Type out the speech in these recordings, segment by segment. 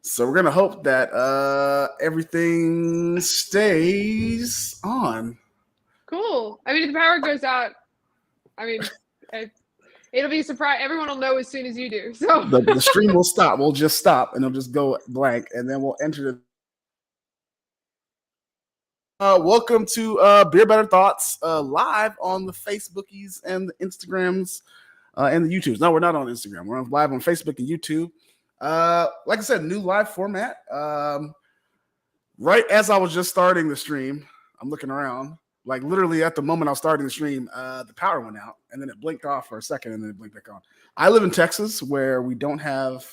So we're gonna hope that everything stays on. Cool. I mean, if the power goes out, I mean, it'll be a surprise. Everyone will know as soon as you do. So The stream will stop. We'll just stop, and it'll just go blank, and then we'll enter the. Welcome to Beer Better Thoughts live on the Facebookies and the Instagrams and the YouTubes. No, we're not on Instagram. We're live on Facebook and YouTube. Like I said, new live format. Right as I was just starting the stream, I'm looking around. Like literally at the moment I was starting the stream, the power went out and then it blinked off for a second and then it blinked back on. I live in Texas where we don't have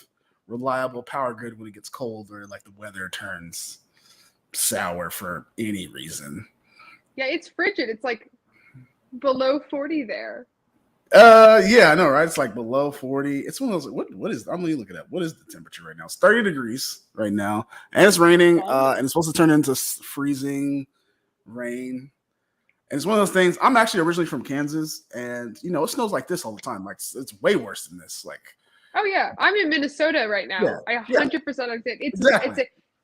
reliable power grid when it gets cold or like the weather turns sour for any reason. yeah, it's frigid. It's like below 40 there. Yeah, I know, right? It's like below 40. It's one of those. What is? I'm gonna look at that. What is the temperature right now? It's 30 degrees right now, and it's raining. And it's supposed to turn into freezing rain. And it's one of those things. I'm actually originally from Kansas, and you know it snows like this all the time. Like it's way worse than this. Like, oh yeah, I'm in Minnesota right now. Yeah, I 100% understand.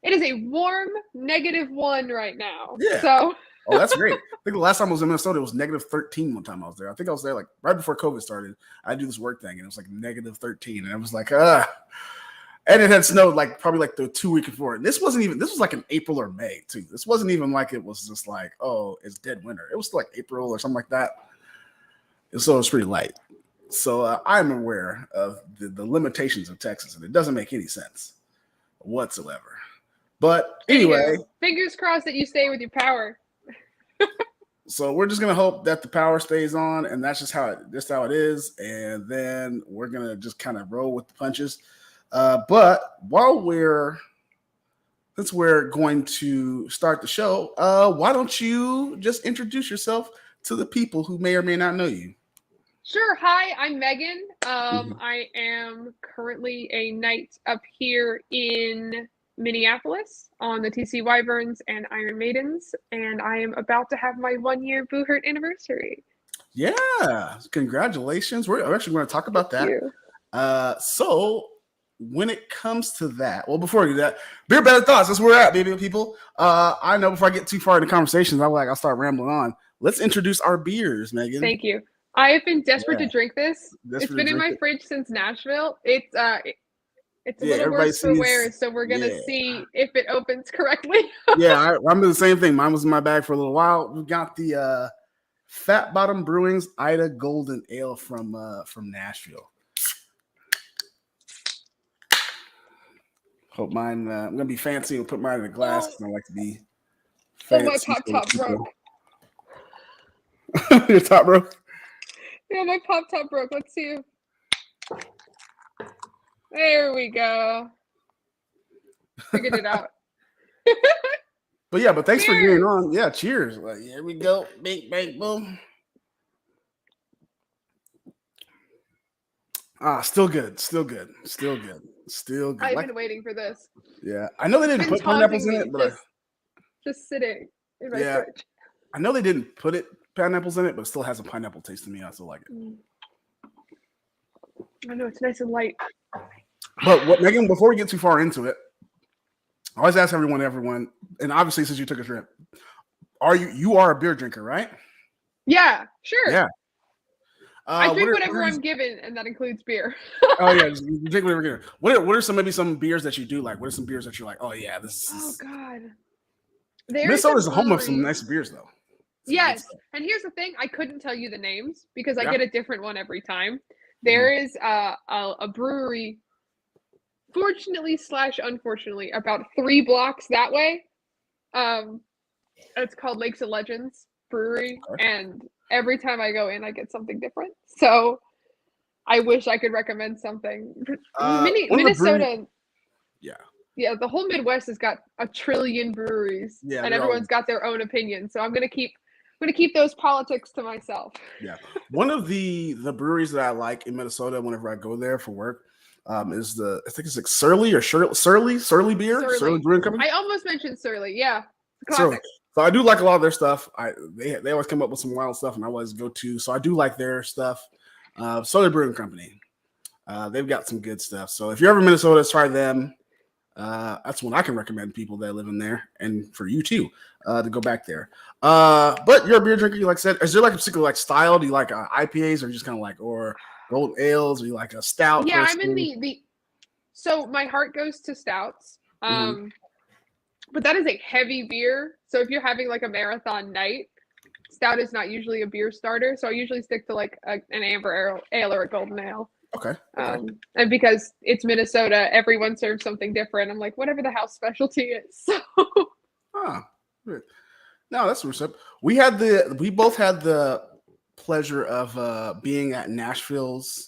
It is a warm -1 right now. Yeah. So. Oh, that's great. I think the last time I was in Minnesota, it was -13 one time I was there. I think I was there like right before COVID started. I do this work thing, and it was like -13. And I was like, And it had snowed like probably like the 2 weeks before. And this was like in April or May, too. This wasn't even like it was just like, oh, it's dead winter. It was still like April or something like that. And so it was pretty light. So I'm aware of the limitations of Texas, and it doesn't make any sense whatsoever. But anyway. Fingers crossed that you stay with your power. So we're just gonna hope that the power stays on, and that's just how it is. And then we're gonna just kind of roll with the punches. But since we're going to start the show, why don't you just introduce yourself to the people who may or may not know you? Sure. Hi, I'm Megan. I am currently a knight up here in Minneapolis on the TC Wyverns and Iron Maidens, and I am about to have my 1-year Buhurt anniversary. Yeah, congratulations. We're actually going to talk about that. So when it comes to that, well, before we do that, Beer Better Thoughts, that's where we're at, baby people. I know before I get too far into conversations, I'll start rambling on. Let's introduce our beers, Megan. Thank you. I have been desperate to drink this. It's been in my fridge since Nashville. It's a little worse for wear, so we're going to see if it opens correctly. Yeah, I'm doing the same thing. Mine was in my bag for a little while. We've got the Fat Bottom Brewing's Ida Golden Ale from Nashville. Hope mine, I'm going to be fancy and put mine in a glass because I like to be fancy. Oh, my top broke. Your top broke? Yeah, my top broke. Let's see if... There we go. Figured it out. But thanks for getting on. Yeah, cheers. Like, here we go. Big bang boom. Still good. I've been waiting for this. Yeah. I know they didn't put pineapples in it, but just sitting in my fridge. I know they didn't put pineapples in it, but it still has a pineapple taste to me. I still like it. I know it's nice and light. But Megan, before we get too far into it, I always ask everyone, and obviously since you took a trip, you are a beer drinker, right? Yeah, sure. Yeah. I drink whatever I'm given, and that includes beer. Oh yeah, you drink whatever you're given. What are some beers that you do like? What are some beers that you're like? Oh yeah, this is. Oh God. Minnesota's a home of some nice beers, though. Yes, and here's the thing: I couldn't tell you the names because I get a different one every time. There is a brewery, fortunately / unfortunately, about 3 blocks that way. It's called Lakes of Legends Brewery, and every time I go in, I get something different. So I wish I could recommend something. Minnesota. Yeah, the whole Midwest has got a trillion breweries, and everyone's got their own opinion. So I'm gonna keep those politics to myself. Yeah, one of the breweries that I like in Minnesota whenever I go there for work is I think it's like Surly beer, Surly Brewing Company. I almost mentioned Surly. Yeah, classic. So I do like a lot of their stuff. They always come up with some wild stuff, and I always go to. So I do like their stuff. Surly Brewing Company. They've got some good stuff. So if you're ever in Minnesota, try them. That's one I can recommend people that live in there, and for you too, to go back there. But you're a beer drinker, you like said. Is there like a particular like style? Do you like IPAs, or you just kind of like, or golden ales, or you like a stout? Yeah, person? I'm in the. So my heart goes to stouts. But that is a heavy beer. So if you're having like a marathon night, stout is not usually a beer starter. So I usually stick to like an amber ale or a golden ale. Okay. And because it's Minnesota, everyone serves something different. I'm like, whatever the house specialty is. So. No, that's what's up. We both had the pleasure of being at Nashville's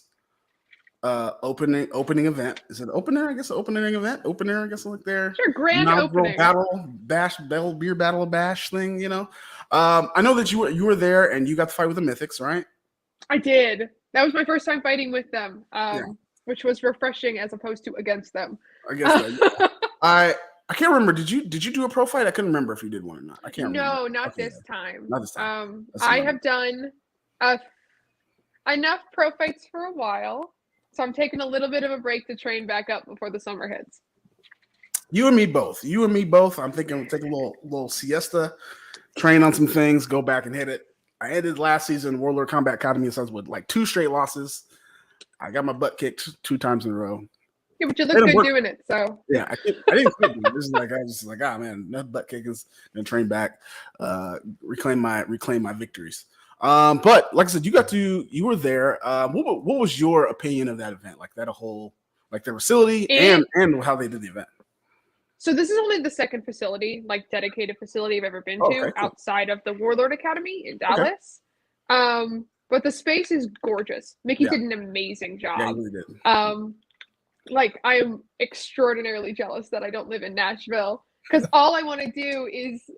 opening event. Is it opener? I guess opening event. Opener, I guess like their sure, grand opening beer battle bash thing, you know. I know that you were there and you got to fight with the Mythics, right? I did. That was my first time fighting with them. Which was refreshing as opposed to against them. I guess I can't remember. Did you do a pro fight? I couldn't remember if you did one or not. I can't remember. No, not this time. Not this time. I have done enough pro fights for a while. So I'm taking a little bit of a break to train back up before the summer hits. You and me both. I'm thinking take a little siesta, train on some things, go back and hit it. I ended last season Warlord Combat Academy with like 2 straight losses. I got my butt kicked 2 times in a row. Yeah, but you look good doing it. So yeah, I didn't quit. This is like I was just like, man, no butt kicking's gonna train back, reclaim my victories. But like I said, you were there. What was your opinion of that event? Like that whole, like the facility and how they did the event? So this is only the second facility, like dedicated facility I've ever been to outside of the Warlord Academy in Dallas. But the space is gorgeous. Mickey did an amazing job. Yeah, he really did. Like I am extraordinarily jealous that I don't live in Nashville because all I want to do is,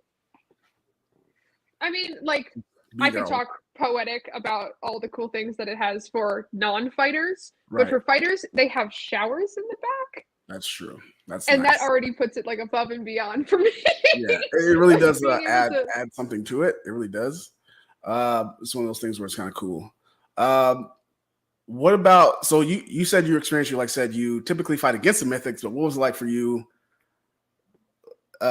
I mean, like I can talk poetic about all the cool things that it has for non-fighters, but for fighters, they have showers in the back. That's true. That already puts it like above and beyond for me. Yeah, it really does add something to it. It really does. It's one of those things where it's kind of cool. What about, so you said your experience, you typically fight against the Mythics, but what was it like for you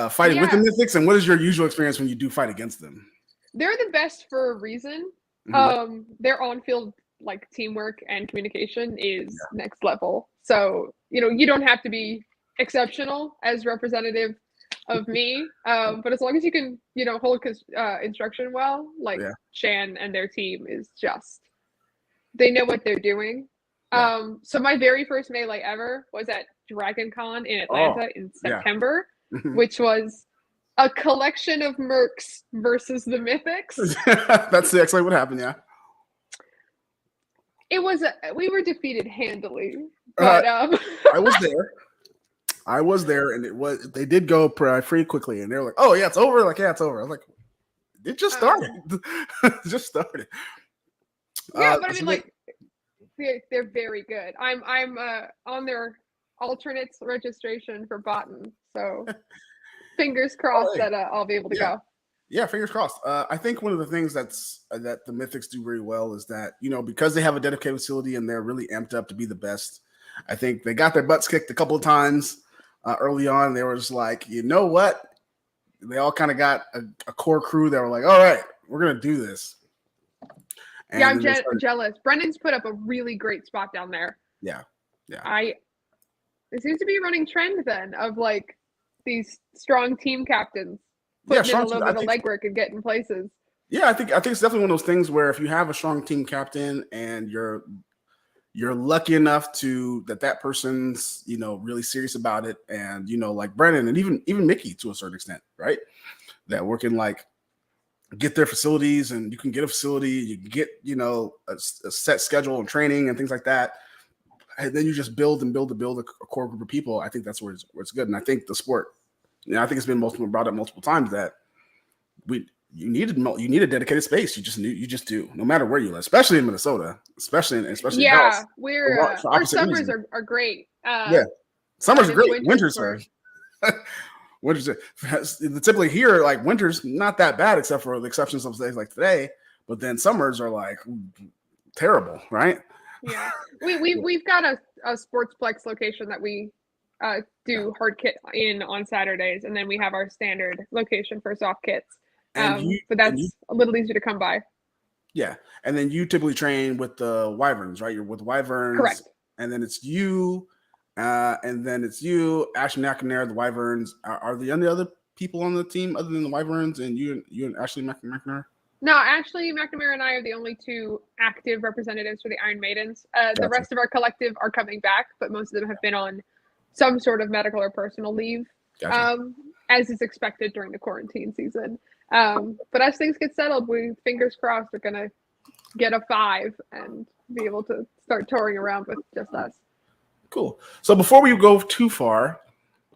fighting with the Mythics, and what is your usual experience when you do fight against them? They're the best for a reason. Their on-field like teamwork and communication is next level. So, you don't have to be exceptional as representative of me, but as long as you can, hold instruction well, like Shan and their team is just, they know what they're doing. So my very first melee ever was at Dragon Con in Atlanta in September, which was a collection of mercs versus the Mythics. That's exactly what happened. Yeah. It was we were defeated handily, but I was there, and they did go pretty quickly, and they were like, "Oh yeah, it's over." Like, yeah, it's over. I was like, "It just started. It just started." Yeah, but I mean, like, they're very good. I'm on their alternates registration for Botan, so fingers crossed that I'll be able to go. Yeah, fingers crossed. I think one of the things that the Mythics do very well is that, because they have a dedicated facility and they're really amped up to be the best. I think they got their butts kicked a couple of times early on. They were just like, you know what? They all kind of got a core crew that were like, all right, we're going to do this. And I'm jealous. Brendan's put up a really great spot down there. Yeah. It seems to be a running trend then of like these strong team captains. Putting in a little bit of legwork and getting places. Yeah, I think it's definitely one of those things where if you have a strong team captain and you're lucky enough that person's really serious about it, and like Brennan and even Mickey to a certain extent, right? That working like get their facilities, and you can get a facility, you can get a set schedule and training and things like that, and then you just build a core group of people. I think that's where it's good, and I think the sport. I think it's been brought up multiple times that you need a dedicated space. You just do, no matter where you live, especially in Minnesota, especially Dallas. Our summers are great. Summers are great. Winters are typically here. Like winters, not that bad, except for the exceptions of days like today. But then summers are like terrible, right? Yeah, we've got a Sportsplex location that we do hard kit on Saturdays, and then we have our standard location for soft kits. But that's a little easier to come by. Yeah, and then you typically train with the Wyverns, right? You're with Wyverns, correct? And then it's you, Ashley McNamara, the Wyverns. Are the only other people on the team other than the Wyverns and you and Ashley McNamara? No, Ashley McNamara and I are the only two active representatives for the Iron Maidens. Gotcha. The rest of our collective are coming back, but most of them have been on some sort of medical or personal leave, gotcha. As is expected during the quarantine season. But as things get settled, we, fingers crossed, are going to get a 5 and be able to start touring around with just us. Cool. So before we go too far,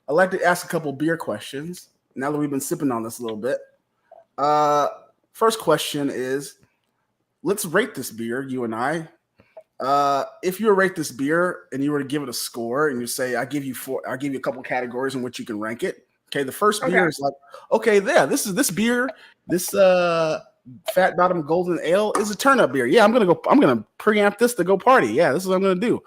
I'd like to ask a couple beer questions now that we've been sipping on this a little bit. First question is, let's rate this beer, you and I. If you were to rate this beer and you were to give it a score and you say, I'll give you a couple categories in which you can rank it. Okay, the first beer is like, okay, yeah, this beer, this Fat Bottom Golden Ale is a turn-up beer. Yeah, I'm gonna preamp this to go party. Yeah, this is what I'm gonna do.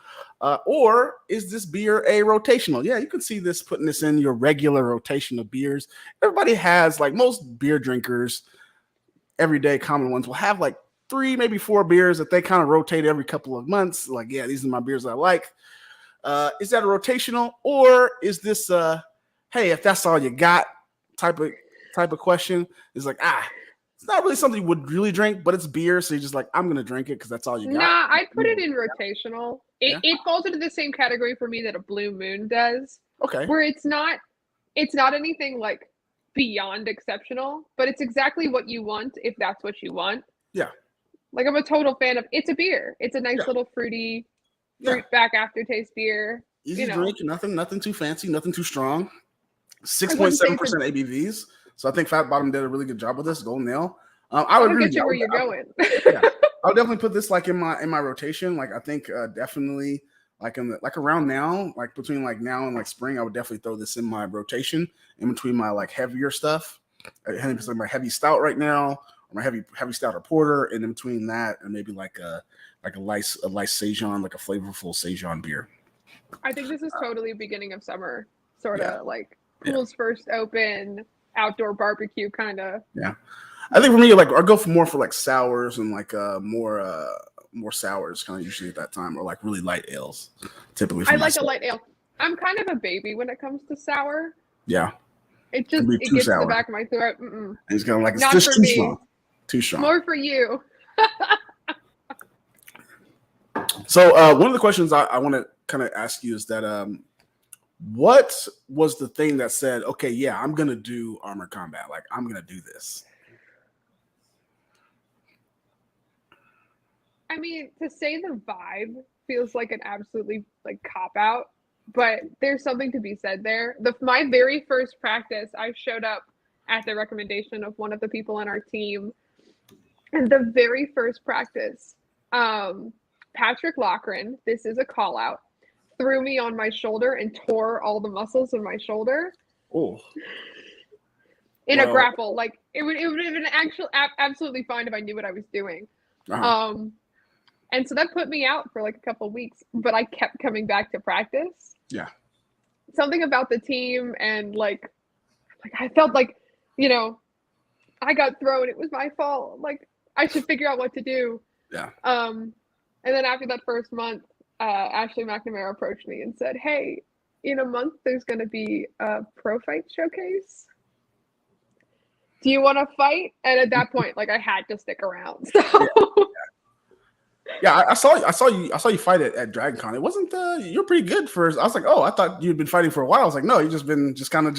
Or is this beer a rotational? Yeah, you can see this putting this in your regular rotation of beers. Everybody has, like most beer drinkers, everyday common ones will have like 3, maybe 4 beers that they kind of rotate every couple of months. Like, yeah, these are my beers I like. Is that a rotational, or is this hey, if that's all you got type of question? Is like, it's not really something you would really drink, but it's beer, so you're just like, I'm gonna drink it because that's all you got. Nah, I'd put it in rotational. It falls into the same category for me that a Blue Moon does. Okay. Where it's not anything like beyond exceptional, but it's exactly what you want if that's what you want. Yeah. Like, I'm a total fan of, it's a beer. It's a nice little fruit back aftertaste beer. Easy drink, nothing too fancy, nothing too strong. 6.7% ABVs. So I think Fat Bottom did a really good job with this. Golden Ale. I would get you where you're going. Yeah, I would definitely put this like in my rotation. Like, I think definitely like around now, like between like now and like spring, I would definitely throw this in my rotation in between my like heavier stuff. Like my heavy stout right now, or my heavy stout or porter, and in between that and maybe like a light Saison, like a flavorful Saison beer. I think this is totally beginning of summer, sort of like pools first open, outdoor barbecue kind of. Yeah, I think for me, like I go for more for like sours and like more sours kind of usually at that time, or like really light ales. Typically, I like a light ale. I'm kind of a baby when it comes to sour. Yeah, it gets sour to the back of my throat. And it's kind of like, it's not just too me. Strong. Too strong. More for you. So one of the questions I want to kind of ask you is that what was the thing that said, okay, yeah, I'm gonna do Armored Combat, like I'm gonna do this? I mean, to say the vibe feels like an absolutely like cop out, but there's something to be said there. My very first practice, I showed up at the recommendation of one of the people on our team, and the very first practice, Patrick Loughran, this is a call out, threw me on my shoulder and tore all the muscles of my shoulder. Oh. In a grapple. Like it would have been absolutely fine if I knew what I was doing. Uh-huh. And so that put me out for like a couple of weeks, but I kept coming back to practice. Yeah. Something about the team and like I felt like, I got thrown. It was my fault. Like I should figure out what to do. Yeah. And then after that first month, Ashley McNamara approached me and said, hey, in a month, there's going to be a pro fight showcase. Do you want to fight? And at that point, like I had to stick around. So. Yeah, I saw you fight at DragonCon. It wasn't you're pretty good for. I was like, oh, I thought you'd been fighting for a while. I was like, no, you just kind of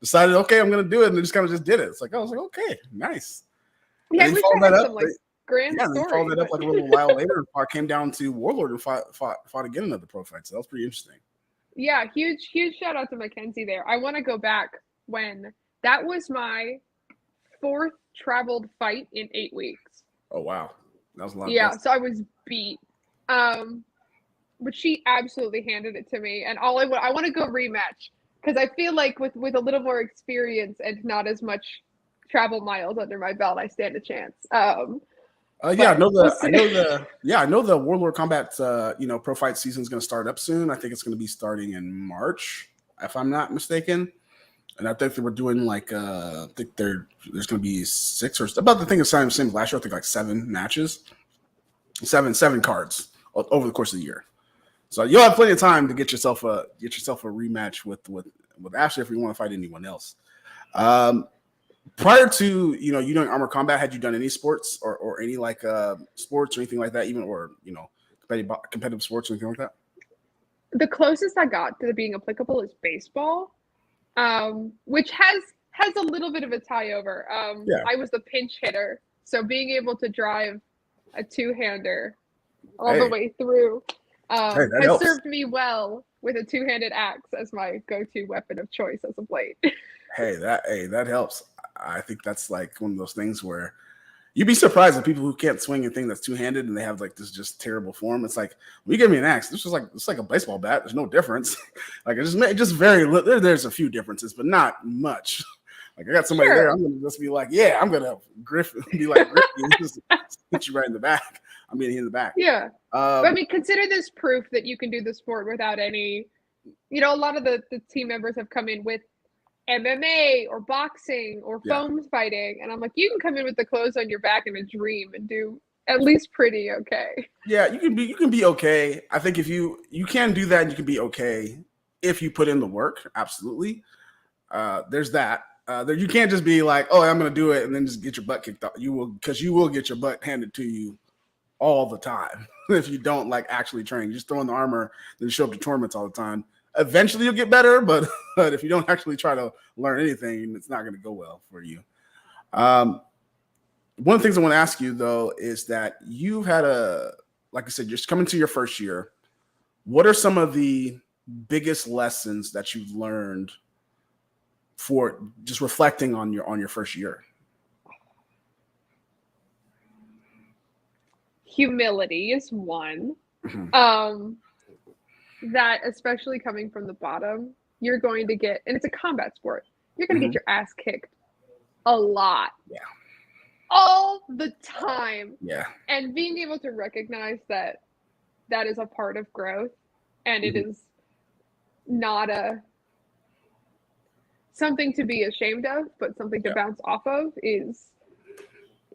decided, okay, I'm gonna do it, and then just kind of just did it. It's like, I was like, okay, nice. Yeah, we followed that up. Grand story. They followed that up like a little while later. And came down to Warlord and fought again another pro fight. So that was pretty interesting. Yeah, huge shout out to Mackenzie there. I want to go back when that was my 4th traveled fight in 8 weeks. Oh wow, that was a lot. Yeah, so I was beat. But she absolutely handed it to me, and I want to go rematch because I feel like with a little more experience and not as much travel miles under my belt, I stand a chance. Yeah, I know the Warlord Combat pro fight season is going to start up soon. I think it's going to be starting in March, if I'm not mistaken. And I think they were doing like I think there's going to be 6 or about the thing the same as last year. I think like 7 matches, seven cards over the course of the year. So you'll have plenty of time to get yourself a rematch with Ashley if you want to fight anyone else. Prior to you doing Armor Combat, had you done any sports or any like sports or anything like that, even or competitive sports or anything like that? The closest I got to being applicable is baseball, which has a little bit of a tie over. I was the pinch hitter, so being able to drive a 2-hander all the way through has served me well with a 2-handed axe as my go-to weapon of choice as of late. That helps. I think that's like one of those things where you'd be surprised at people who can't swing a thing that's 2-handed and they have like this just terrible form. It's like, when you give me an axe, it's like a baseball bat. There's no difference. Like there's a few differences, but not much. Like I got somebody there, I'm gonna just be like, yeah, I'm gonna Griffin just hit you right in the back. I'm getting hit in the back. Yeah. But I mean, consider this proof that you can do the sport without any. A lot of the team members have come in with MMA or boxing or foam fighting, and I'm like, you can come in with the clothes on your back in a dream and do at least pretty okay. Yeah, you can be okay. I think if you can do that, and you can be okay if you put in the work. Absolutely. There's that. You can't just be like, oh, I'm going to do it and then just get your butt kicked off. You will get your butt handed to you all the time if you don't like actually train. You just throw in the armor, then show up to tournaments all the time. Eventually you'll get better, but if you don't actually try to learn anything, it's not going to go well for you. One of the things I want to ask you though is that you've had like I said, just coming to your first year. What are some of the biggest lessons that you've learned for just reflecting on your first year? Humility is one. Mm-hmm. That especially coming from the bottom, you're going to get, and it's a combat sport, you're going to get your ass kicked a lot. Yeah. All the time. Yeah. And being able to recognize that is a part of growth, and it is not something to be ashamed of, but something to bounce off of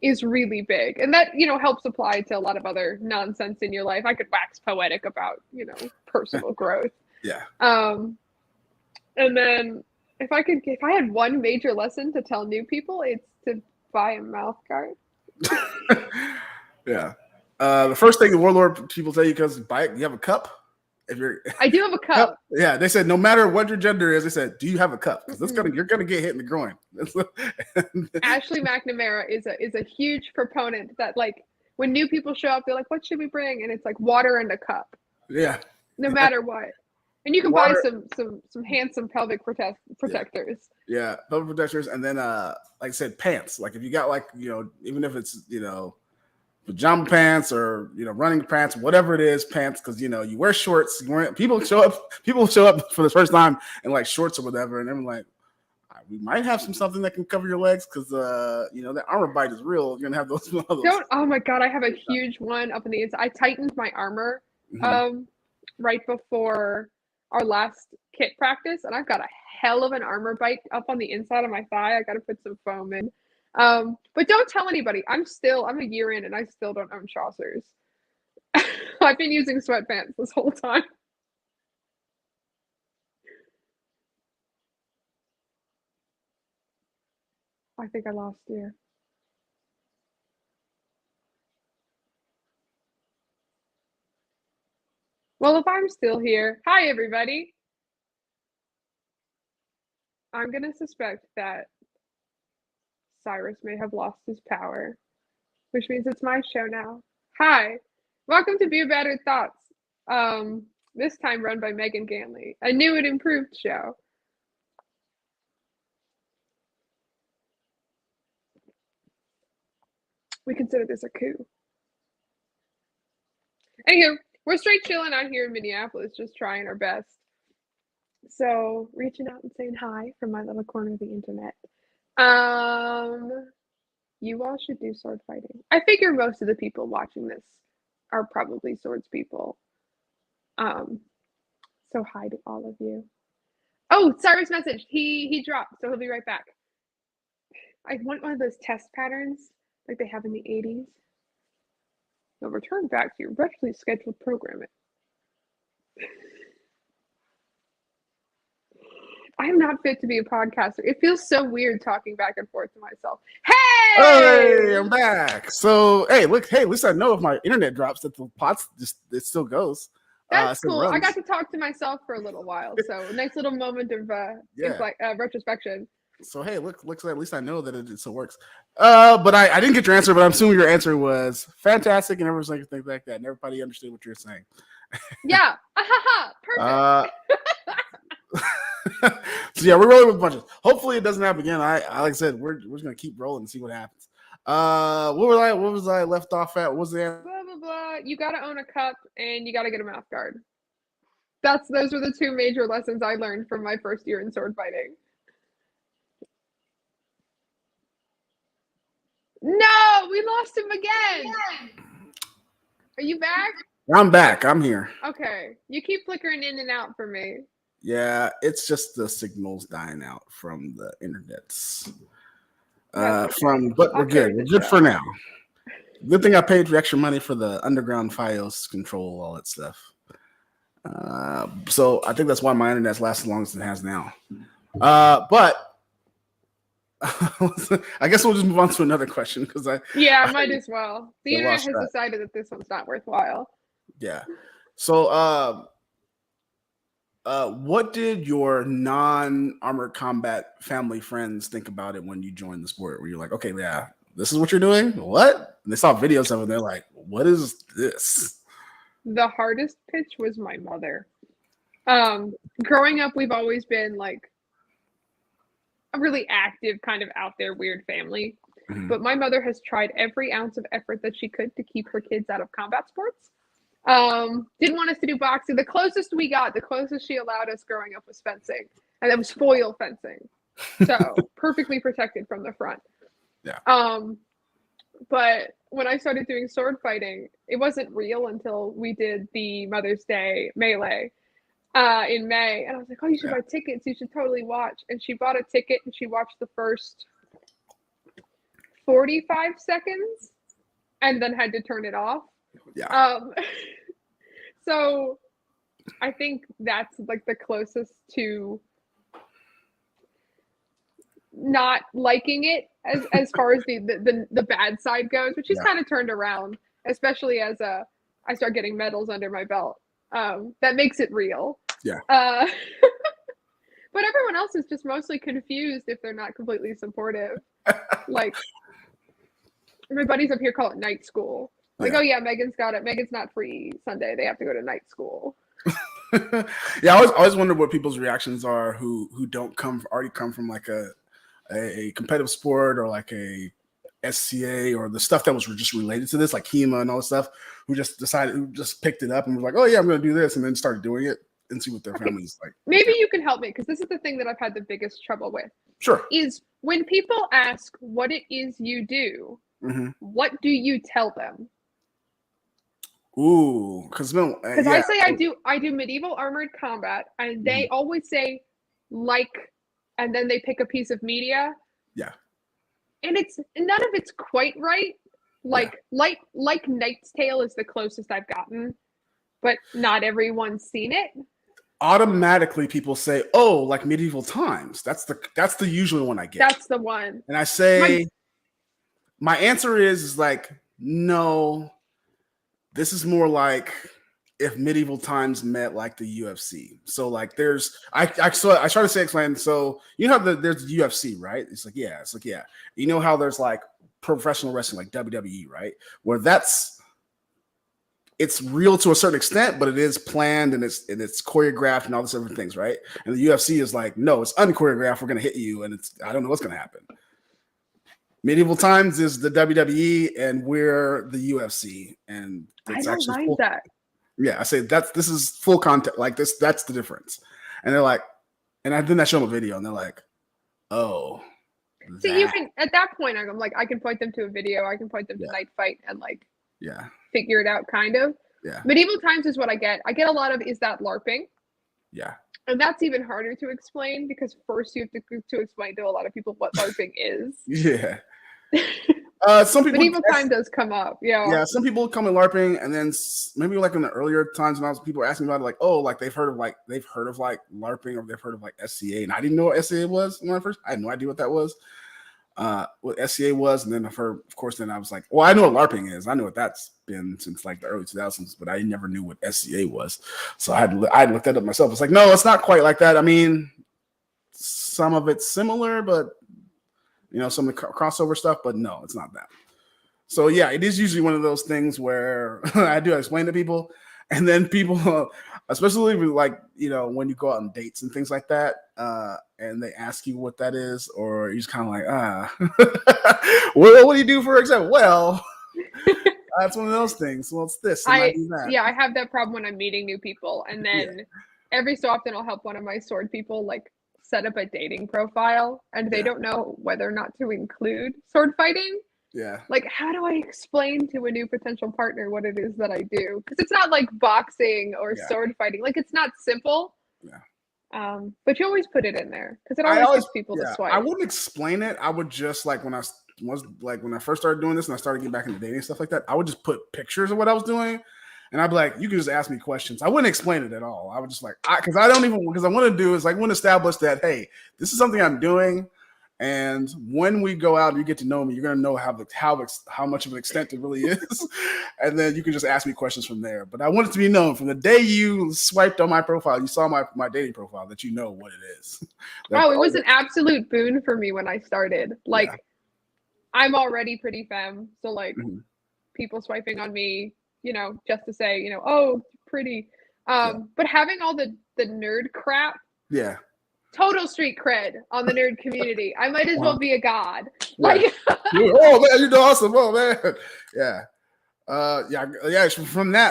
is really big. And that, helps apply to a lot of other nonsense in your life. I could wax poetic about, personal growth. Yeah. And then if I had one major lesson to tell new people, it's to buy a mouth guard. Yeah. The first thing the Warlord people tell you, because you have a cup. I do have a cup. Yeah, they said no matter what your gender is, they said, do you have a cup? Because you're gonna get hit in the groin. Ashley McNamara is a huge proponent that, like, when new people show up, they're like, what should we bring? And it's like water and a cup. Yeah. No matter what. And you can buy some handsome pelvic protectors. Yeah, pelvic protectors, and then like I said, pants. Like if you got like, even if it's pajama pants or running pants, whatever it is, pants, because you wear shorts. People show up for the first time in like shorts or whatever, and I'm like, we might have something that can cover your legs because that armor bite is real. You're gonna have those. Oh my god, I have a huge one up in the inside. I tightened my armor right before our last kit practice, and I've got a hell of an armor bite up on the inside of my thigh. I got to put some foam in. But don't tell anybody. I'm a year in and I still don't own Chaucers. I've been using sweatpants this whole time. I think I lost you. Well, if I'm still here, hi everybody. I'm going to suspect that Cyrus may have lost his power, which means it's my show now. Hi, welcome to Beer Battered Thoughts. This time run by Megan Ganley, a new and improved show. We consider this a coup. Anywho, we're straight chilling out here in Minneapolis, just trying our best. So reaching out and saying hi from my little corner of the internet. You all should do sword fighting. I figure most of the people watching this are probably swords people. So hi to all of you. Oh, Cyrus message. He dropped, so he'll be right back. I want one of those test patterns like they have in the 80s. You'll return back to your regularly scheduled programming. I am not fit to be a podcaster. It feels so weird talking back and forth to myself. Hey, I'm back. So, hey, look, at least I know if my internet drops that the pot it still goes. That's cool. I got to talk to myself for a little while. So, a nice little moment of retrospection. So, hey, looks like at least I know that it still works. But I didn't get your answer, but I'm assuming your answer was fantastic and everyone's like things like that, and everybody understood what you're saying. Yeah. Perfect. So yeah, we're rolling with bunches. Hopefully it doesn't happen again. I like I said, we're just gonna keep rolling and see what happens. What was I left off at? What was the blah blah blah? You gotta own a cup and you gotta get a mouth guard. Those were the two major lessons I learned from my first year in sword fighting. No, we lost him again. Are you back? I'm back. I'm here. Okay. You keep flickering in and out for me. Yeah, it's just the signals dying out from the internets. But we're good. We're good for now. Good thing I paid for extra money for the underground FiOS control, all that stuff. So I think that's why my internet's lasted as long as it has now. But I guess we'll just move on to another question because might as well. The internet has decided that this one's not worthwhile. Yeah. So what did your non-armored combat family friends think about it when you joined the sport? Were you like, okay, yeah, this is what you're doing? What? And they saw videos of it and they're like, what is this? The hardest pitch was my mother. Growing up, we've always been like a really active, kind of out there, weird family. Mm-hmm. But my mother has tried every ounce of effort that she could to keep her kids out of combat sports. Didn't want us to do boxing. The closest she allowed us growing up was fencing, and that was foil fencing. So perfectly protected from the front. Yeah. But when I started doing sword fighting, it wasn't real until we did the Mother's Day melee in May. And I was like, oh, you should buy tickets. You should totally watch. And she bought a ticket and she watched the first 45 seconds and then had to turn it off. Yeah. So I think that's like the closest to not liking it as far as the bad side goes, which is kind of turned around, especially as I start getting medals under my belt. That makes it real. Yeah. But everyone else is just mostly confused if they're not completely supportive. Like my buddies up here call it night school. Like, oh yeah, Megan's got it. Megan's not free Sunday. They have to go to night school. Yeah, I always wonder what people's reactions are who already come from like a competitive sport or like a SCA or the stuff that was just related to this, like HEMA and all this stuff, who just picked it up and was like, oh yeah, I'm going to do this, and then started doing it and see what their family's like. Maybe you can help me, because this is the thing that I've had the biggest trouble with. Sure. Is when people ask what it is you do, what do you tell them? Ooh, because I say I do medieval armored combat, and they always say and then they pick a piece of media. Yeah. And none of it's quite right. Like Knight's Tale is the closest I've gotten, but not everyone's seen it. Automatically people say, oh, like medieval times. That's the usual one I get. That's the one. And I say my answer is like, no, this is more like if medieval times met like the UFC. So like I try to explain. So you know how there's the UFC, right? It's like, yeah. You know how there's like professional wrestling, like WWE, right? Where it's real to a certain extent, but it is planned and it's choreographed and all these other things, right? And the UFC is like, no, it's unchoreographed. We're gonna hit you, and I don't know what's gonna happen. Medieval times is the WWE, and we're the UFC, and it's I don't like that. Yeah, I say this is full content. Like this, that's the difference. And they're like, and then I show them a video, and they're like, oh. See, you can at that point. I'm like, I can point them to a video. I can point them to Night Fight and like, figure it out, kind of. Yeah. Medieval Times is what I get. I get a lot of is that LARPing. Yeah. And that's even harder to explain because first you have to explain to a lot of people what LARPing is. Yeah. Some people. Medieval Time does come up. Yeah. Yeah. Some people come in LARPing, and then maybe like in the earlier times when people were asking about it, like, oh, like they've heard of like LARPing, or they've heard of like SCA, and I didn't know what SCA was when I had no idea what that was. What SCA was, and then I've heard, of course, then I was like, well, I know what LARPing is. I know what that's been since like the early 2000s, but I never knew what SCA was. So I looked that up myself. It's like, no, it's not quite like that. I mean, some of it's similar, but some of the crossover stuff, but no, it's not that. So yeah, it is usually one of those things where I do explain to people, and then people, especially like, when you go out on dates and things like that, and they ask you what that is, or you're just kind of like, what do you do, for example? Well, that's one of those things. Well, it's this. I do that. Yeah, I have that problem when I'm meeting new people, and then every so often I'll help one of my sword people like set up a dating profile, and they don't know whether or not to include sword fighting. Yeah. Like, how do I explain to a new potential partner what it is that I do? Because it's not like boxing or sword fighting. Like, it's not simple. Yeah. But you always put it in there because it always gets people to swipe. I wouldn't explain it. I would just like when I first started doing this and I started getting back into dating and stuff like that, I would just put pictures of what I was doing. And I'd be like, you can just ask me questions. I wouldn't explain it at all. I would just like, because I want to do is like, want to establish that, hey, this is something I'm doing. And when we go out and you get to know me, you're going to know how much of an extent it really is. And then you can just ask me questions from there. But I want it to be known from the day you swiped on my profile, you saw my dating profile, that you know what it is. It was an absolute boon for me when I started. Like, I'm already pretty femme. So like people swiping on me, just to say, oh, pretty. But having all the nerd crap. Yeah. Total street cred on the nerd community. I might as well be a god. Like, oh man, you're awesome. Oh man, yeah.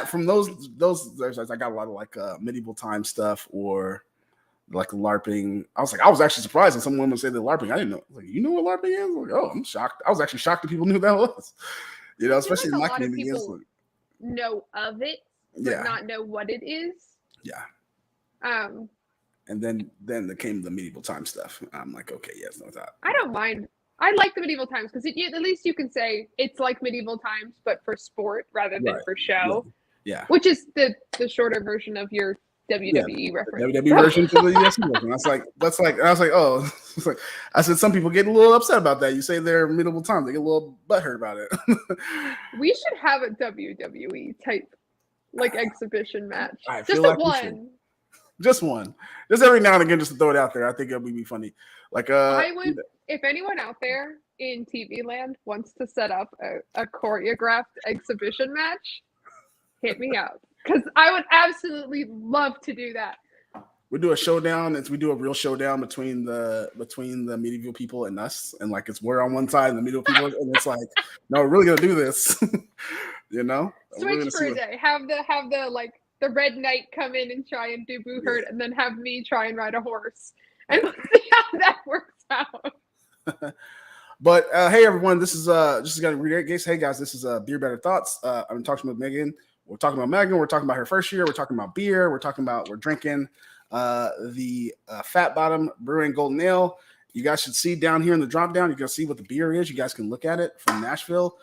From those, I got a lot of like medieval time stuff or like LARPing. I was actually surprised when some women say they're LARPing. I didn't know. Like, you know what LARPing is? Like, oh, I'm shocked. I was actually shocked that people knew that was. Especially in my community. A lot of people know of it, but not know what it is. Yeah. And then there came the medieval time stuff. I'm like, okay, yes, no doubt. I don't mind. I like the medieval times because at least you can say it's like medieval times, but for sport rather than for show. Yeah. Which is the shorter version of your WWE reference. WWE version to the UFC version. I was like, oh, I said some people get a little upset about that. You say they're medieval times, they get a little butthurt about it. We should have a WWE type like exhibition match. Just like one. Just one. Just every now and again, just to throw it out there. I think it would be funny. Like, I would, if anyone out there in TV land wants to set up a choreographed exhibition match, hit me up because I would absolutely love to do that. We do a showdown. We do a real showdown between the medieval people and us, and like we're on one side and the medieval people, and it's like, no, we're really gonna do this. Switch for a day. Have the like. The Red Knight come in and try and do Buhurt, and then have me try and ride a horse, and we'll see how that works out. But hey, everyone, this is just got to reiterate. Hey guys, this is Beer Better Thoughts. I'm talking with Megan. We're talking about Megan. We're talking about her first year. We're talking about beer. We're drinking the Fat Bottom Brewing Golden Ale. You guys should see down here in the drop down. You can see what the beer is. You guys can look at it from Nashville.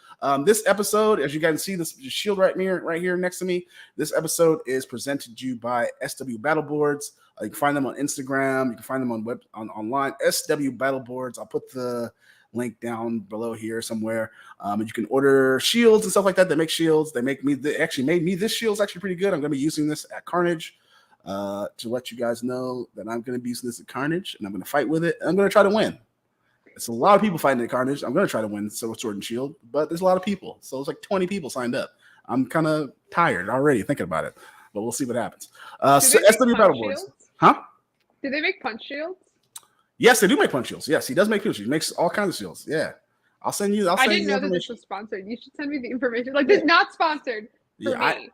This episode, as you guys can see, this shield right here next to me. This episode is presented to you by SW Battle Boards. You can find them on Instagram. You can find them online. SW Battle Boards. I'll put the link down below here somewhere. And you can order shields and stuff like that. They make shields. They actually made me this shield. Is actually pretty good. I'm going to be using this at Carnage. To let you guys know that I'm going to be using this at Carnage, and I'm going to fight with it, and I'm going to try to win. It's a lot of people fighting at Carnage. I'm going to try to win Sword and Shield, but there's a lot of people. So it's like 20 people signed up. I'm kind of tired already thinking about it, but we'll see what happens. SW Battle Boards. Huh? Do they make punch shields? Yes, they do make punch shields. Yes, he does make punch shields. He makes all kinds of shields. Yeah. I'll send you. I didn't know that this was sponsored. You should send me the information. Like, this is not sponsored for me.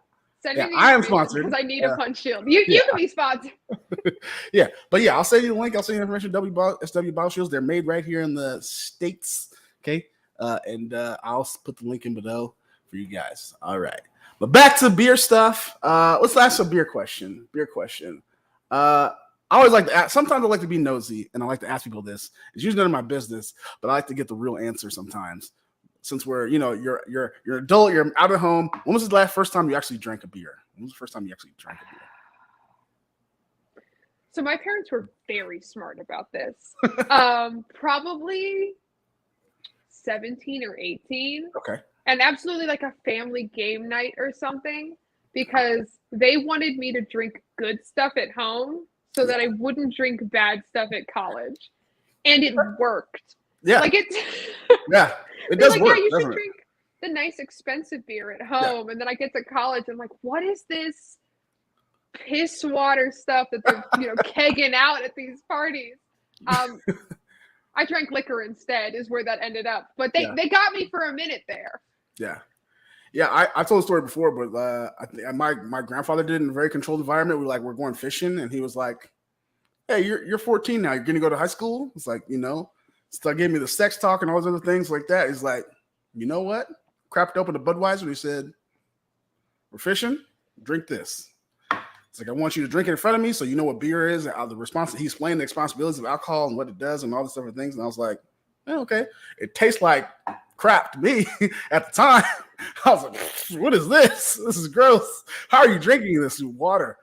Send me the I am sponsored because I need a punch shield. You can be sponsored. Yeah, but yeah, I'll send you the link. I'll send you the information. SW Bottle Shields. They're made right here in the States. Okay, and I'll put the link in below for you guys. All right, but back to beer stuff. Let's ask a beer question. I always like to ask. Sometimes I like to be nosy, and I like to ask people this. It's usually none of my business, but I like to get the real answer sometimes. Since we're, you're an adult, you're out of home. When was the first time you actually drank a beer? When was the first time you actually drank a beer? So my parents were very smart about this. Probably 17 or 18. Okay. And absolutely like a family game night or something, because they wanted me to drink good stuff at home so that I wouldn't drink bad stuff at college. And it worked. Yeah. Like it does like, work. Yeah, you should drink the nice expensive beer at home. And then I get to college, I'm like, what is this piss water stuff that they're kegging out at these parties? I drank liquor instead, is where that ended up. But they got me for a minute there. Yeah. I told the story before, but my grandfather did it in a very controlled environment. We're going fishing, and he was like, "Hey, you're 14 now. You're gonna go to high school." It's like, so gave me the sex talk and all those other things like that. He's like, you know what? Crapped open a Budweiser, and he said, "We're fishing. Drink this." It's like, I want you to drink it in front of me so you know what beer is and he's explained the responsibilities of alcohol and what it does and all this different things. And I was like, okay. It tastes like crap to me at the time. I was like, what is this? This is gross. How are you drinking this water?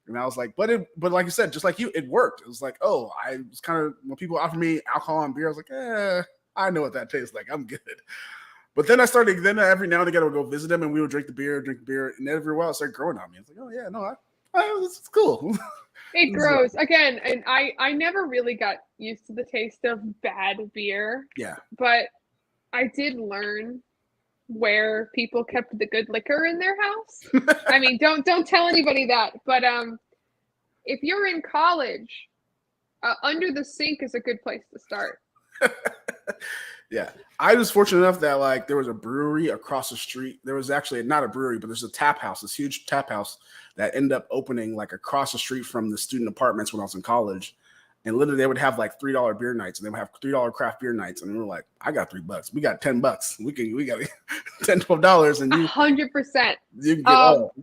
And I was like, but like you said, just like you, it worked. It was like, I was kind of, when people offer me alcohol and beer, I was like, I know what that tastes like. I'm good. But then every now and again I would go visit them, and we would drink the beer, and every while it started growing on me. It's like, oh yeah, no, it's cool. It grows again, and I never really got used to the taste of bad beer. Yeah. But I did learn where people kept the good liquor in their house. I mean, don't tell anybody that. But if you're in college, under the sink is a good place to start. Yeah. I was fortunate enough that there was a brewery across the street. There was actually not a brewery, but there's a tap house, this huge tap house that ended up opening across the street from the student apartments when I was in college. And literally they would have $3 beer nights, and they would have $3 craft beer nights. And we were like, I got $3. We got $10. We got $10, $12. And 100%.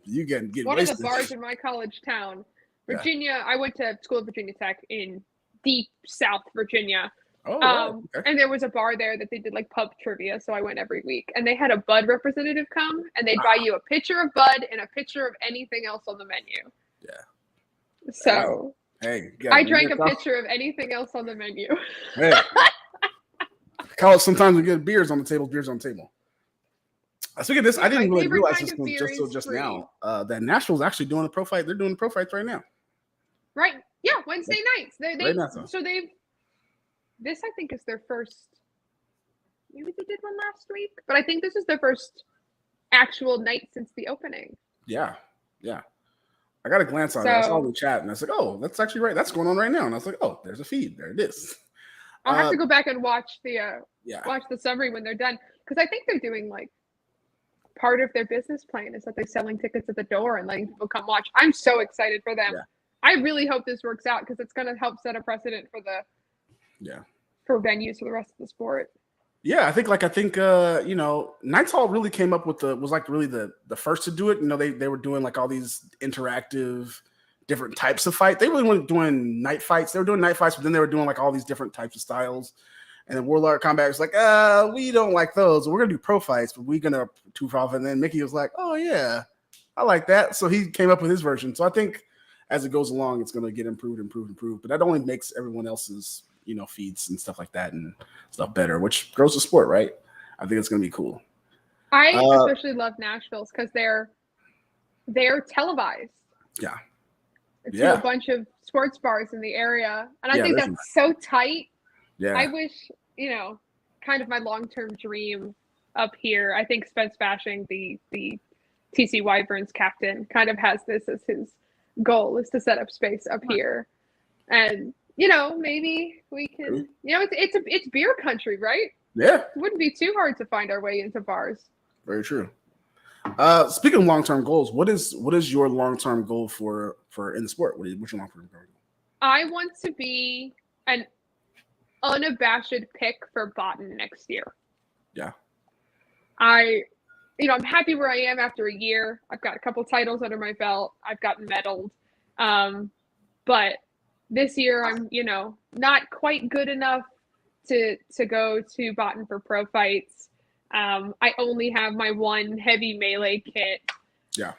You can get one wasted. Of the bars in my college town, Virginia. Yeah. I went to school at Virginia Tech in deep South Virginia. Okay. And there was a bar there that they did pub trivia, so I went every week. And they had a Bud representative come, and they'd buy you a pitcher of Bud and a pitcher of anything else on the menu. Yeah. So I drank a pitcher of anything else on the menu. Hey. College, sometimes we get beers on the table. Speaking of this, I didn't really realize this until just now. That Nashville's actually doing a pro fight. They're doing pro fights right now. Right. Yeah, Wednesday nights. This, I think, is their first. Maybe they did one last week, but I think this is their first actual night since the opening. Yeah. I got a glance on it. I saw the chat, and I was like, "Oh, that's actually right. That's going on right now." And I was like, "Oh, there's a feed. There it is." I'll have to go back and watch watch the summary when they're done, because I think they're doing part of their business plan is that they're selling tickets at the door and letting people come watch. I'm so excited for them. Yeah. I really hope this works out, because it's going to help set a precedent for for venues for the rest of the sport. Yeah, I think Knights Hall really came up with was really the first to do it. They were doing all these interactive different types of fight. They really weren't doing night fights. They were doing night fights, but then they were doing all these different types of styles. And then Warlord Combat was like, we don't like those. We're gonna do pro fights, but we're gonna two off. And then Mickey was like, oh yeah, I like that. So he came up with his version. So I think as it goes along, it's gonna get improved. But that only makes everyone else's feeds and stuff like that and stuff better, which grows the sport, right? I think it's gonna be cool. I especially love Nashville's because they're televised. Yeah. It's a bunch of sports bars in the area, and I think that's so tight. Yeah. I wish, kind of my long-term dream up here. I think Spence Bashing, the TC Wyverns captain, kind of has this as his goal, is to set up space up here, and maybe we can. It's beer country, right? Yeah. It wouldn't be too hard to find our way into bars. Very true. Speaking of long-term goals, what is your long-term goal for in the sport? What's your long-term goal? I want to be an unabashed pick for Botan next year. Yeah. I'm happy where I am after a year. I've got a couple titles under my belt. I've gotten medaled. But this year I'm, not quite good enough to go to Botan for pro fights. I only have my one heavy melee kit. Yeah.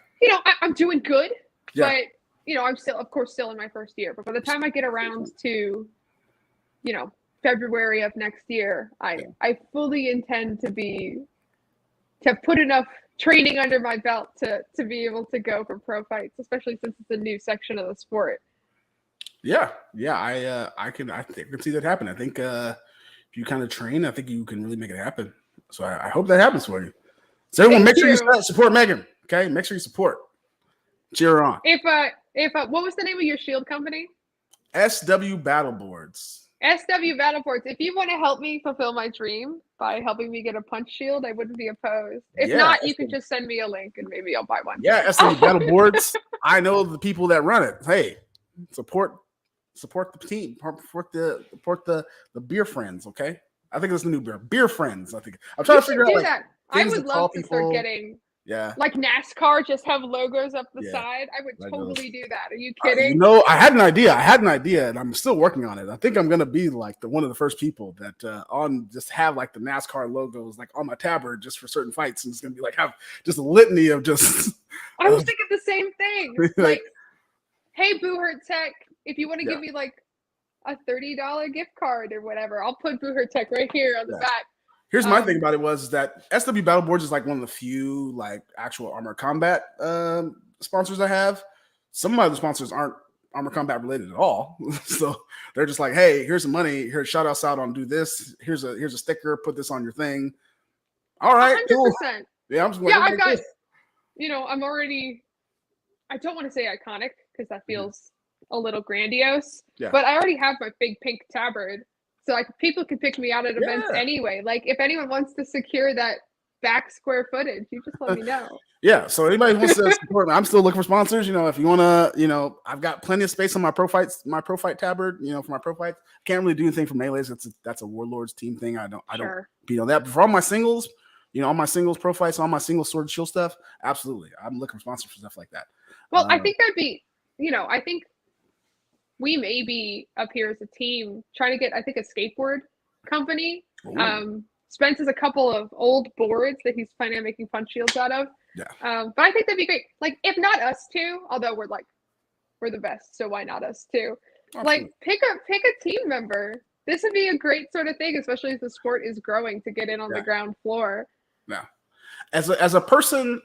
I'm doing good, but I'm still, of course, still in my first year. But by the time I get around to, February of next year, I fully intend to put enough training under my belt to be able to go for pro fights, especially since it's a new section of the sport. Yeah. I can see that happen. I think if you kind of train, I think you can really make it happen. So I hope that happens for you. So everyone, make sure you support Megan. Okay, make sure you support. Cheer her on. If what was the name of your shield company? SW Battleboards. SW Battleboards. If you want to help me fulfill my dream by helping me get a punch shield, I wouldn't be opposed. If not, you can just send me a link and maybe I'll buy one. Yeah, SW Battleboards. I know the people that run it. Hey, support the team. Support the beer friends. Okay, I think it's the new beer friends. I think I'm trying to figure out that. I would love to start getting. Yeah. Like NASCAR, just have logos up the side. I would totally do that. Are you kidding? I had an idea, and I'm still working on it. I think I'm gonna be like one of the first people that just have like the NASCAR logos like on my tabard just for certain fights, and it's gonna be like have just a litany of just. I was thinking the same thing. Like, hey, Buhurt Tech, if you want to give me like a $30 gift card or whatever, I'll put Buhurt Tech right here on the back. Here's my thing about it was that SW Battleboards is like one of the few like actual Armor Combat sponsors I have. Some of my other sponsors aren't Armor Combat related at all. So they're just like, hey, here's some money. Here, shout us out on do this. Here's a sticker. Put this on your thing. All right, 100%. Cool. Yeah, I've got, I'm already, I don't want to say iconic because that feels a little grandiose, but I already have my big pink tabard. So like people can pick me out at events anyway. Like if anyone wants to secure that back square footage, you just let me know. Yeah. So anybody wants to support me, I'm still looking for sponsors. If you want to, I've got plenty of space on my pro fight tabard, for my pro fights. Can't really do anything for melees. That's a Warlords team thing. I don't compete on that. But for all my singles, all my singles pro fights, all my single sword shield stuff, absolutely. I'm looking for sponsors for stuff like that. Well, I think that'd be, I think we may be up here as a team trying to get, I think, a skateboard company. Spence has a couple of old boards that he's planning on making punch shields out of. Yeah. But I think that'd be great. Like, if not us two, although we're the best, so why not us two? Absolutely. Like, pick a team member. This would be a great sort of thing, especially as the sport is growing, to get in on the ground floor. Yeah. As a person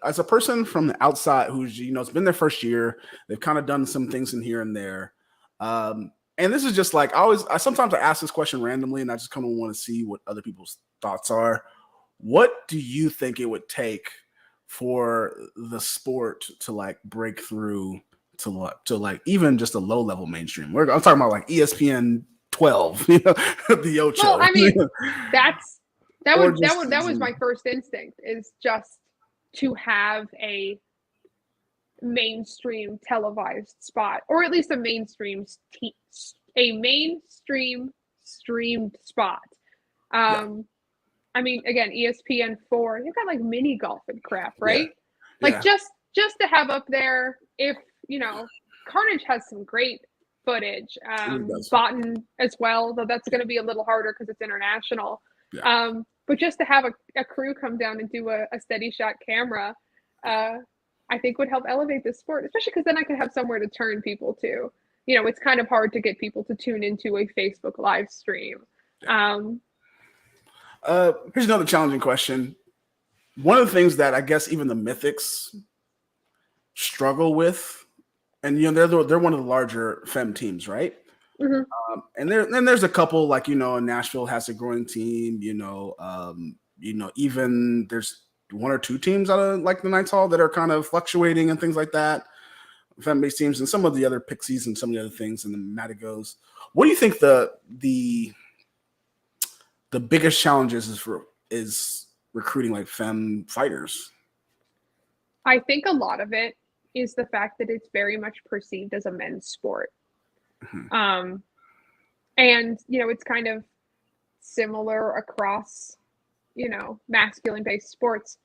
from the outside who's it's been their first year, they've kind of done some things in here and there. And this is just like sometimes I ask this question randomly, and I just kind of want to see what other people's thoughts are. What do you think it would take for the sport to like break through to like even just a low level mainstream? I'm talking about like ESPN 12, the Ocho. Well, I mean, that was my first instinct, is just to have a mainstream televised spot, or at least a mainstream streamed spot. I mean, again, ESPN4, they've got like mini golf and crap, right? Just to have up there. If Carnage has some great footage, Botan as well, though that's going to be a little harder because it's international. But just to have a crew come down and do a steady shot camera, I think would help elevate the sport, especially because then I could have somewhere to turn people to. It's kind of hard to get people to tune into a Facebook live stream. Here's another challenging question. One of the things that I guess even the Mythics struggle with, and they're one of the larger fem teams, right? Mm-hmm. And there's a couple like Nashville has a growing team. Even there's one or two teams out of like the Knights Hall that are kind of fluctuating and things like that. Fem-based teams and some of the other Pixies and some of the other things and the Matigos. What do you think the biggest challenges is recruiting like fem fighters? I think a lot of it is the fact that it's very much perceived as a men's sport. Mm-hmm. And, it's kind of similar across, masculine-based sports.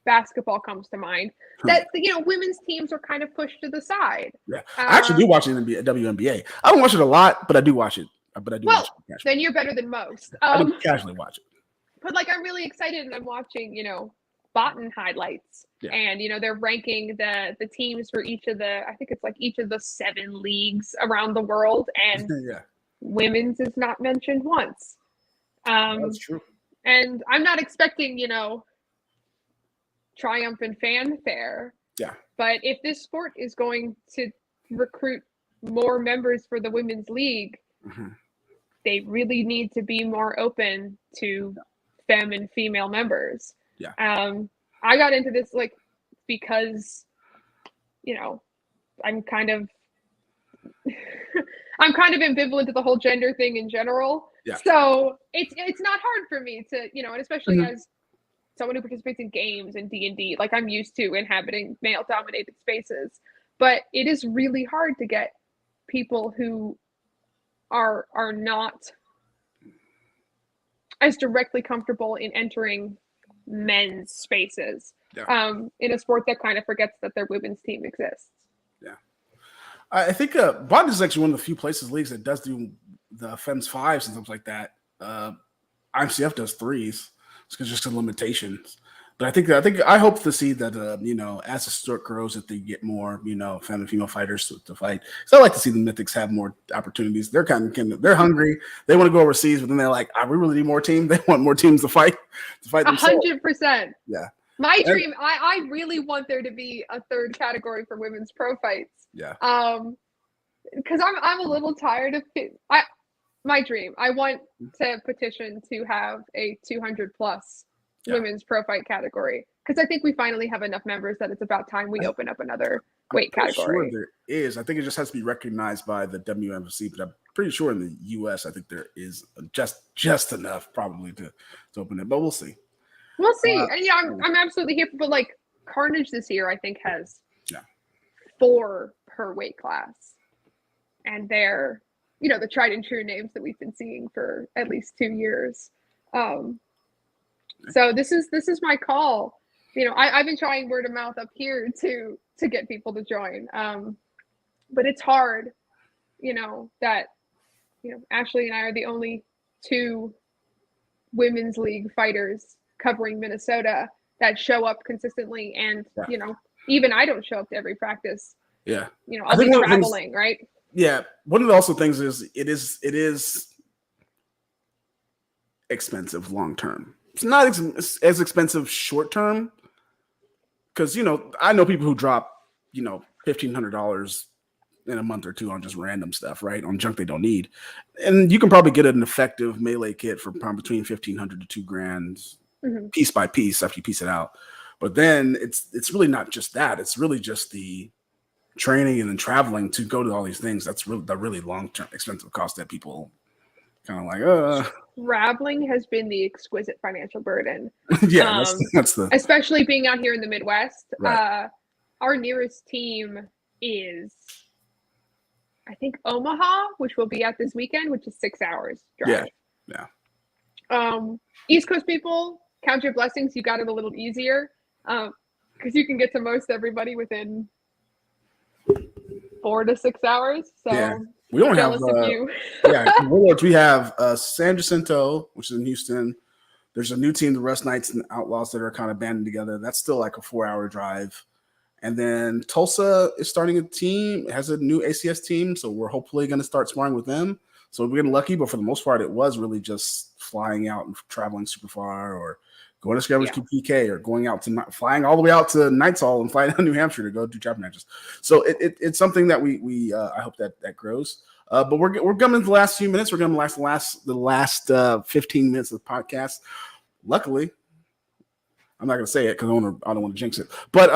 Basketball comes to mind. That, women's teams are kind of pushed to the side. Yeah, I actually do watch it in the WNBA. I don't watch it a lot, but I do watch it. Watch it. Then you're better than most. I do casually watch it. But, I'm really excited, and I'm watching, Botten highlights. Yeah. And, they're ranking the teams for each of the 7 leagues around the world. And yeah. Women's is not mentioned once. That's true. And I'm not expecting, triumph and fanfare. Yeah. But if this sport is going to recruit more members for the women's league, mm-hmm. they really need to be more open to femme and female members. Yeah. I got into this because, I'm kind of ambivalent to the whole gender thing in general. Yeah. So it's not hard for me to, and especially mm-hmm. as someone who participates in games and D&D, I'm used to inhabiting male-dominated spaces. But it is really hard to get people who are not as directly comfortable in entering men's spaces in a sport that kind of forgets that their women's team exists. Yeah. I think Botten is actually one of the few leagues that does do the Femmes 5s and stuff like that. IMCF does 3s. It's just the limitations. But I hope to see that, as the sport grows, that they get more, femme and female fighters to fight. So I like to see the Mythics have more opportunities. They're they're hungry. They want to go overseas, but then they're like, we really need more teams. They want more teams to fight themselves. 100%. Yeah. My dream, I really want there to be a third category for women's pro fights. Yeah. Because I'm a little tired of my dream. I want to petition to have a 200 plus women's pro fight category, because I think we finally have enough members that it's about time we open up another weight category. Sure there is. I think it just has to be recognized by the WMFC, but I'm pretty sure in the US, I think there is just enough probably to open it, but we'll see. We'll see. And I'm absolutely here for, but Carnage this year, I think has 4 per weight class, and they're the tried and true names that we've been seeing for at least 2 years. So this is my call. I've been trying word of mouth up here to get people to join. But it's hard, that, Ashley and I are the only 2 women's league fighters covering Minnesota that show up consistently. And, even I don't show up to every practice. Yeah. I'll be traveling, right? Yeah. One of the also things is it is expensive long-term. It's not as expensive short-term because, I know people who drop, $1,500 in a month or 2 on just random stuff, right? On junk they don't need. And you can probably get an effective melee kit for between $1,500 to $2,000 mm-hmm. piece by piece after you piece it out. But then it's really not just that. It's really just the training and then traveling to go to all these things. That's really the really long-term expensive cost that people kind of Traveling has been the exquisite financial burden. Yeah, that's the especially being out here in the Midwest. Right. Our nearest team is, I think, Omaha, which we'll be at this weekend, which is 6 hours drive. Yeah. East Coast people, count your blessings. You got it a little easier because you can get to most everybody within 4 to 6 hours. So yeah. We don't have Warlords. We have San Jacinto, which is in Houston. There's a new team, the Rust Knights and Outlaws, that are kind of banding together. That's still like a 4-hour drive. And then Tulsa is starting a team. It has a new ACS team, so we're hopefully going to start sparring with them. So we're getting lucky, but for the most part, it was really just flying out and traveling super far, or going to Scavengers PK, or going out to flying all the way out to Knights Hall and flying down New Hampshire to go do chapter matches. So it's something that we I hope that grows. But we're coming to the last few minutes. We're going to the last 15 minutes of the podcast. Luckily, I'm not going to say it because I don't want to jinx it. But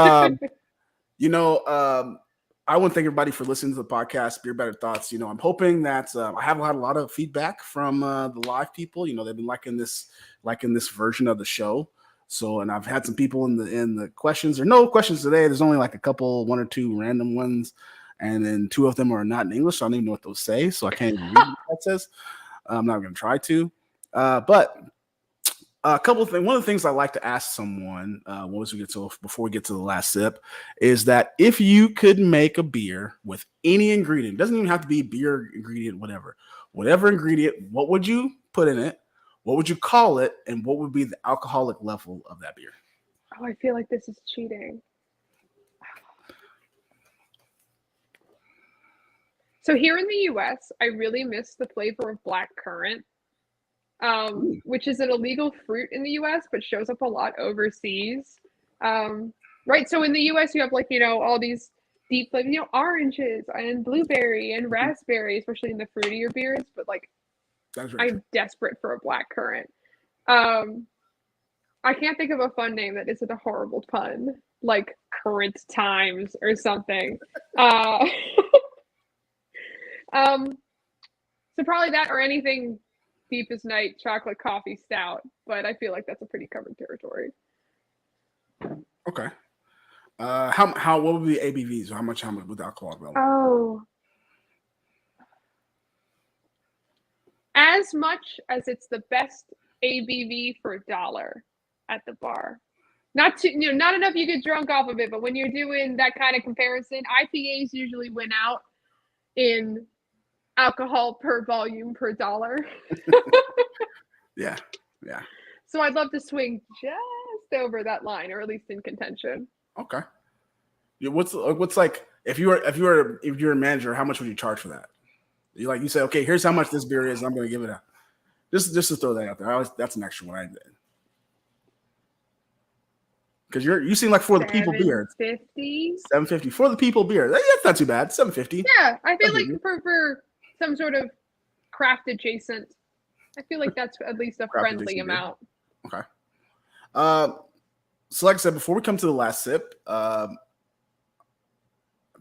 I want to thank everybody for listening to the podcast, Beer Better Thoughts. I'm hoping that I have had a lot of feedback from the live people. They've been liking this version of the show. So, and I've had some people in the questions. There are no questions today. There's only like a couple, one or two random ones, and then 2 of them are not in English. So I don't even know what those say. So I can't even read what that says. I'm not going to try to. But a couple of things. One of the things I like to ask someone before we get to the last sip is that if you could make a beer with any ingredient, it doesn't even have to be beer ingredient, whatever ingredient, what would you put in it? What would you call it? And what would be the alcoholic level of that beer? Oh, I feel like this is cheating. So here in the US, I really miss the flavor of black currant, which is an illegal fruit in the US, but shows up a lot overseas. Right. So in the US, you have like, all these deep flavors, oranges and blueberry and raspberry, especially in the fruitier beers. But like, I'm desperate for a black currant. I can't think of a fun name that isn't a horrible pun, like Current Times or something. So probably that or anything deep as night chocolate coffee stout, but I feel like that's a pretty covered territory. Okay. What would be ABVs? How much with alcohol? Oh. As much as it's the best ABV for $1 at the bar. Not enough you get drunk off of it, but when you're doing that kind of comparison, IPAs usually win out in alcohol per volume per $1. Yeah. So I'd love to swing just over that line, or at least in contention. Okay. What's like if you were a manager, how much would you charge for that? You say, okay, here's how much this beer is. I'm going to give it a just to throw that out there. That's an extra one I did. Because you seem like for the people beer. $7.50 for the people beer. That's not too bad. $7.50. Yeah, I feel like for some sort of craft adjacent, I feel like that's at least a friendly amount. Beer. Okay. So like I said, before we come to the last sip,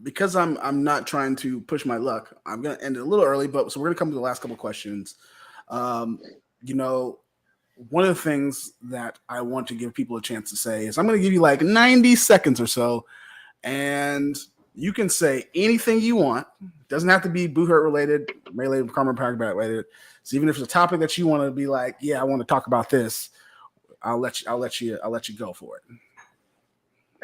because I'm not trying to push my luck, I'm gonna end it a little early, so we're gonna come to the last couple of questions. One of the things that I want to give people a chance to say is I'm going to give you like 90 seconds or so, and you can say anything you want. It doesn't have to be Buhurt related, related, Karma Paragraph related. So even if it's a topic that you want to be like, yeah, I want to talk about this, I'll let you go for it.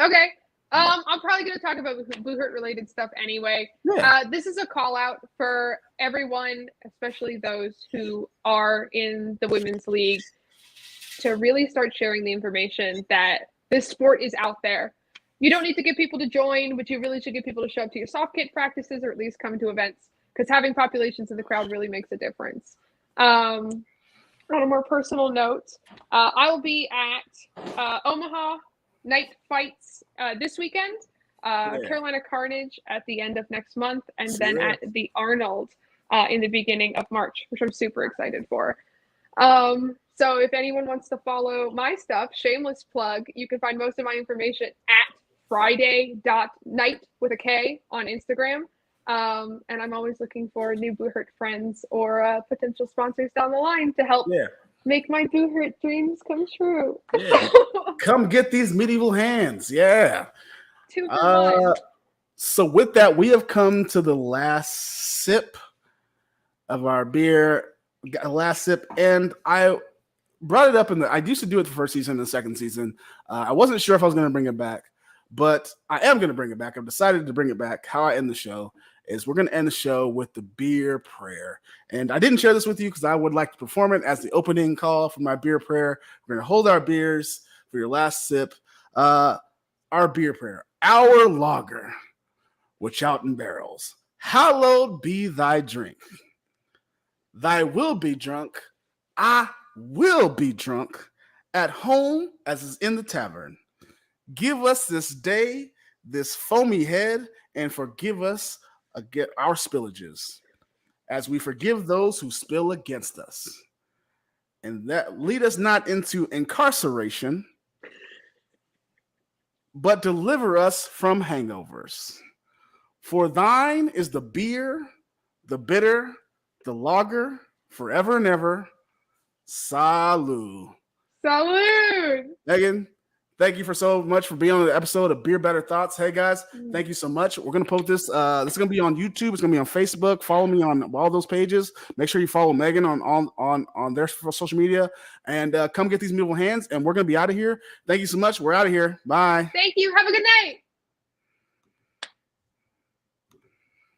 Okay. I'm probably going to talk about Buhurt related stuff anyway. Yeah. This is a call out for everyone, especially those who are in the women's league, to really start sharing the information that this sport is out there. You don't need to get people to join, but you really should get people to show up to your soft kit practices or at least come to events, because having populations in the crowd really makes a difference. On a more personal note, I'll be at Omaha Night Fights this weekend, Carolina Carnage at the end of next month, and then at the Arnold in the beginning of March, which I'm super excited for. So if anyone wants to follow my stuff, shameless plug, you can find most of my information at friday.night with a K on Instagram. And I'm always looking for new Buhurt friends or potential sponsors down the line to help make my Buhurt dreams come true. Yeah. Come get these medieval hands. Yeah. 2 for 1. So with that, we have come to the last sip of our beer. Last sip, and I brought it up I used to do it the first season and the second season. I wasn't sure if I was going to bring it back, but I am going to bring it back. I've decided to bring it back. How I end the show is we're going to end the show with the beer prayer. And I didn't share this with you because I would like to perform it as the opening call for my beer prayer. We're going to hold our beers for your last sip. Our beer prayer, our lager, which out in barrels. Hallowed be thy drink. Thy will be drunk. I will be drunk at home as is in the tavern. Give us this day this foamy head, and forgive us our spillages as we forgive those who spill against us. And that lead us not into incarceration, but deliver us from hangovers. For thine is the beer, the bitter, the lager, forever and ever. Salud. Salud. dude. Megan, thank you so much for being on the episode of Beer Better Thoughts. Hey guys, thank you so much. We're gonna post this. This is gonna be on YouTube. It's gonna be on Facebook. Follow me on all those pages. Make sure you follow Megan on their social media, and come get these beautiful hands. And we're gonna be out of here. Thank you so much. We're out of here. Bye. Thank you. Have a good night.